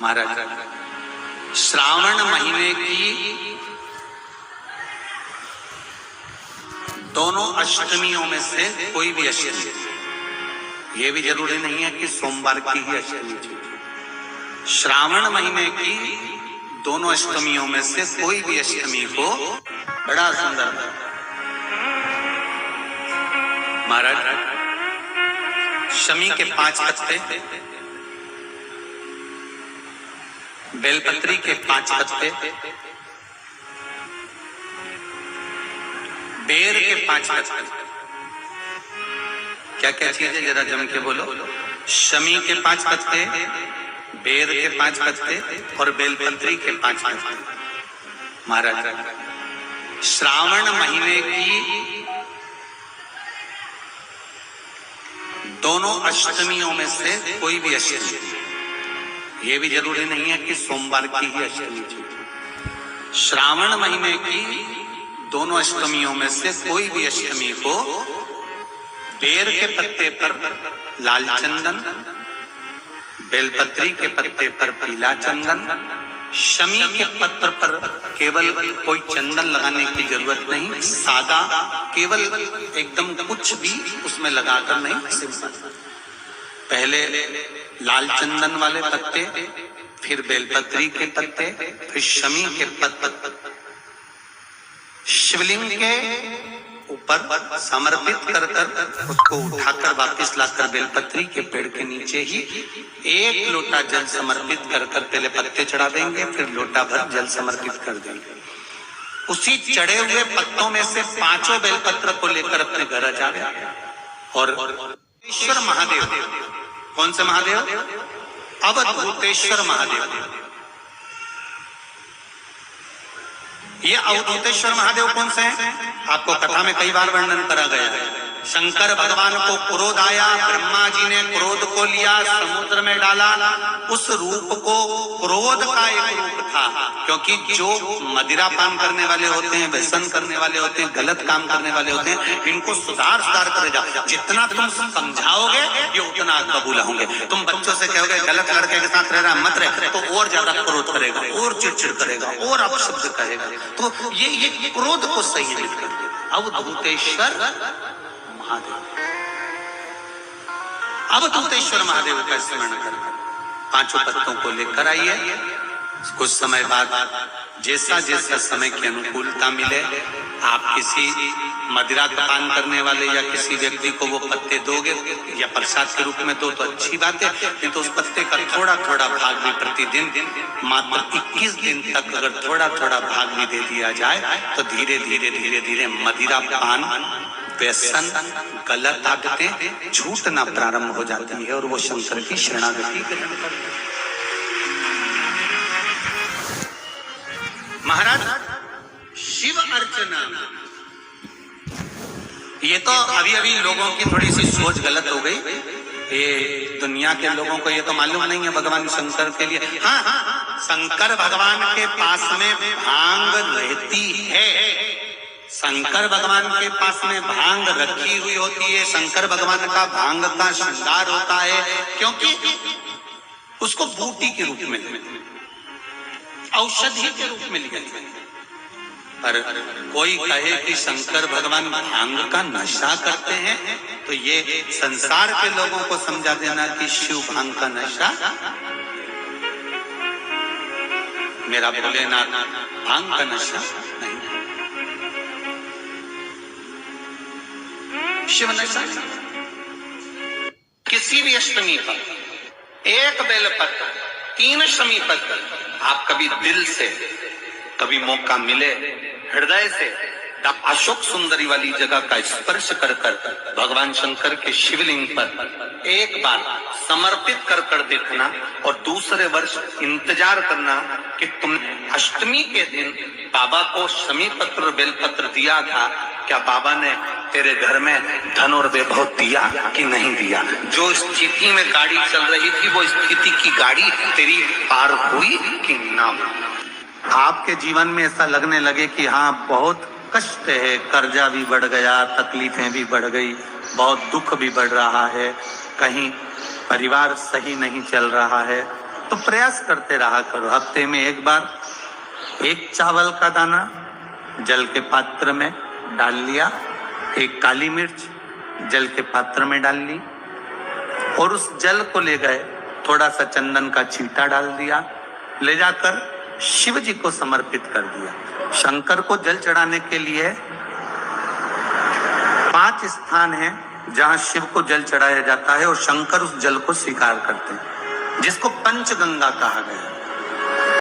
महाराज, श्रावण महीने की दोनों अष्टमियों में से कोई भी अष्टमी, ये भी जरूरी नहीं है कि सोमवार की ही अष्टमी थी। श्रावण महीने की दोनों अष्टमियों में से कोई भी अष्टमी को बड़ा सुंदर महाराज, शमी के 5 पत्ते, बेलपत्री के 5 पत्ते, बेर के 5 पत्ते, क्या क्या चीज है जरा जम के बोलो। शमी के 5 पत्ते, बेर के 5 पत्ते और बेलपत्री के 5 पत्ते। महाराज, श्रावण महीने की दोनों अष्टमियों में से कोई भी अष्टमी, ये भी जरूरी नहीं है कि सोमवार की ही अष्टमी थी। श्रावण महीने की दोनों अष्टमियों में से कोई भी अष्टमी को बेर के पत्ते पर लाल चंदन, बेलपत्री के पत्ते पर पीला चंदन, शमी के पत्र पर केवल कोई चंदन लगाने की जरूरत नहीं, सादा केवल एकदम कुछ भी उसमें लगाकर नहीं, सिंपल पहले लाल चंदन वाले पत्ते, फिर बेलपत्री के पत्ते, फिर शमी के पत्ते शिवलिंग के ऊपर समर्पित कर उसको उठाकर वापस लाकर बेलपत्री के पेड़ के नीचे ही 1 लोटा जल समर्पित कर पहले पत्ते चढ़ा देंगे, फिर लोटा भर जल समर्पित कर देंगे। उसी चढ़े हुए पत्तों में से 5 बेलपत्र को लेकर अपने घर आ जाए और अवधूतेश्वर महादेव, कौन से महादेव? अवधूतेश्वर महादेव। ये अवधूतेश्वर महादेव कौन से हैं? आपको कथा में कई बार वर्णन करा गया है। शंकर भगवान को क्रोध आया, ब्रह्मा जी ने क्रोध को लिया, समुद्र में डाला। उस रूप को क्रोध का एक रूप था, क्योंकि जो मदिरा पान करने वाले होते हैं, व्यसन करने वाले होते हैं, गलत काम करने वाले होते हैं, इनको सुधार करे जा। जितना तुम समझाओगे ये उतना आग बबूला होंगे। तुम बच्चों से कहोगे गलत लड़के के साथ रह रहा मत रहे, तो और ज्यादा क्रोध करेगा, और चिड़चिड़ करेगा, और अपशब्द करेगा। तो ये क्रोध को सही नहीं करते। अवधूतेश्वर महादेव, अवधूतेश्वर महादेव का स्मरण कर 5 पत्तों को लेकर आइए। कुछ समय बाद जैसा जैसा समय की अनुकूलता मिले, आप किसी मदिरा का पान करने वाले या किसी व्यक्ति को वो पत्ते दोगे या प्रसाद के रूप में दो तो अच्छी बात है, नहीं तो उस पत्ते का थोड़ा थोड़ा भाग भी प्रतिदिन मात्र 21 दिन तक अगर थोड़ा थोड़ा भाग भी दे दिया जाए तो धीरे धीरे मदिरा पान, व्यसन, गलत आदतें छूटना प्रारंभ हो जाती है और वो शंकर की शरणागति ग्रहण करते हैं। महाराज, शिव अर्चना, ये तो अभी लोगों की थोड़ी सी सोच गलत हो गई। ये दुनिया के लोगों को ये तो मालूम नहीं है भगवान शंकर के लिए। हाँ, शंकर भगवान के पास में भांग रहती है, शंकर भगवान के पास में भांग रखी हुई होती है। शंकर भगवान का भांग का श्रृंगार होता है, क्योंकि उसको बूटी के रूप में, औषधि के रूप में लिया जाता है। पर कोई कहे कि शंकर भगवान भांग का नशा करते हैं, तो ये संसार के लोगों को समझा देना कि शिव भांग का नशा, मेरा भोलेनाथ भांग का नशा नहीं, शिव नशा। किसी भी अष्टमी पर 1 बेलपत्र, 3 शमी पत्र, आप कभी दिल से, कभी मौका मिले हृदय से अशोक सुंदरी वाली जगह का स्पर्श कर भगवान शंकर के शिवलिंग पर एक बार समर्पित कर देखना और दूसरे वर्ष इंतजार करना कि तुम अष्टमी के दिन बाबा को शमी पत्र बेलपत्र दिया था, क्या बाबा ने तेरे घर में धन और वैभव दिया कि नहीं दिया? जो स्थिति में गाड़ी चल रही थी वो स्थिति की गाड़ी तेरी पार हुई कि ना हुई? आपके जीवन में ऐसा लगने लगे कि हाँ बहुत कष्ट है, कर्जा भी बढ़ गया, तकलीफें भी बढ़ गई, बहुत दुख भी बढ़ रहा है, कहीं परिवार सही नहीं चल रहा है, तो प्रयास करते रहा करो। हफ्ते में एक बार एक चावल का दाना जल के पात्र में डाल लिया, एक काली मिर्च जल के पात्र में डाल ली, और उस जल को ले गए, थोड़ा सा चंदन का छींटा डाल दिया, ले जाकर शिव जी को समर्पित कर दिया। शंकर को जल चढ़ाने के लिए 5 स्थान हैं जहां शिव को जल चढ़ाया जाता है और शंकर उस जल को स्वीकार करते हैं, जिसको पंचगंगा कहा गया।